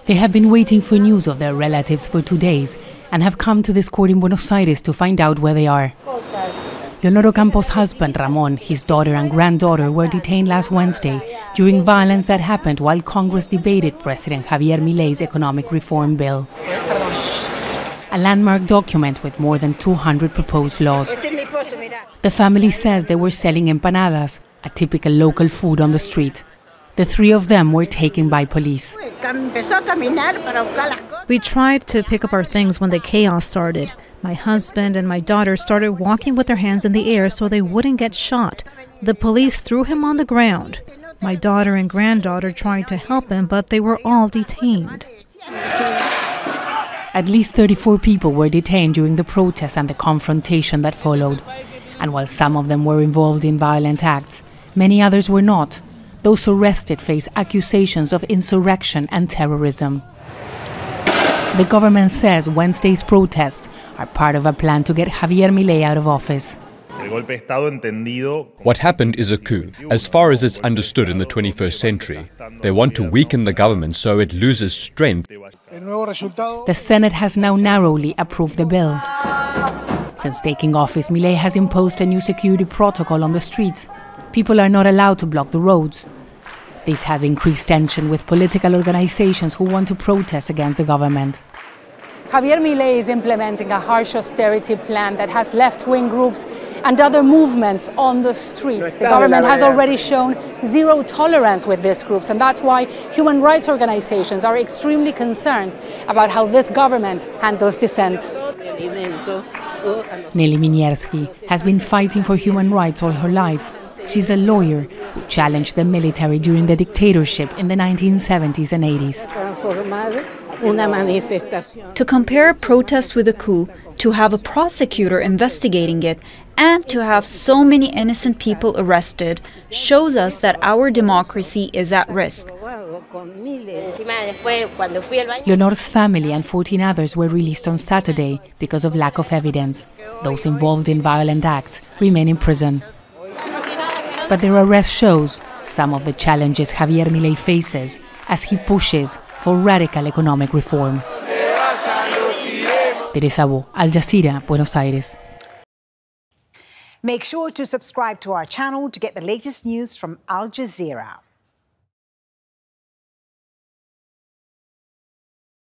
They have been waiting for news of their relatives for 2 days and have come to this court in Buenos Aires to find out where they are. Leonor Campos' husband, Ramon, his daughter and granddaughter were detained last Wednesday during violence that happened while Congress debated President Javier Milei's economic reform bill, a landmark document with more than 200 proposed laws. The family says they were selling empanadas, a typical local food on the street. The three of them were taken by police. We tried to pick up our things when the chaos started. My husband and my daughter started walking with their hands in the air so they wouldn't get shot. The police threw him on the ground. My daughter and granddaughter tried to help him, but they were all detained. At least 34 people were detained during the protests and the confrontation that followed. And while some of them were involved in violent acts, many others were not. Those arrested face accusations of insurrection and terrorism. The government says Wednesday's protests are part of a plan to get Javier Milei out of office. What happened is a coup, as far as it's understood in the 21st century. They want to weaken the government so it loses strength. The Senate has now narrowly approved the bill. Since taking office, Milei has imposed a new security protocol on the streets. People are not allowed to block the roads. This has increased tension with political organizations who want to protest against the government. Javier Milei is implementing a harsh austerity plan that has left-wing groups and other movements on the streets. The government has already shown zero tolerance with these groups, and that's why human rights organizations are extremely concerned about how this government handles dissent. Nelly Minierski has been fighting for human rights all her life. She's a lawyer who challenged the military during the dictatorship in the 1970s and 80s. To compare a protest with a coup, to have a prosecutor investigating it, and to have so many innocent people arrested shows us that our democracy is at risk. Leonor's family and 14 others were released on Saturday because of lack of evidence. Those involved in violent acts remain in prison. But their arrest shows some of the challenges Javier Milei faces as he pushes for radical economic reform. Teresa, Al Jazeera, Buenos Aires. Make sure to subscribe to our channel to get the latest news from Al Jazeera.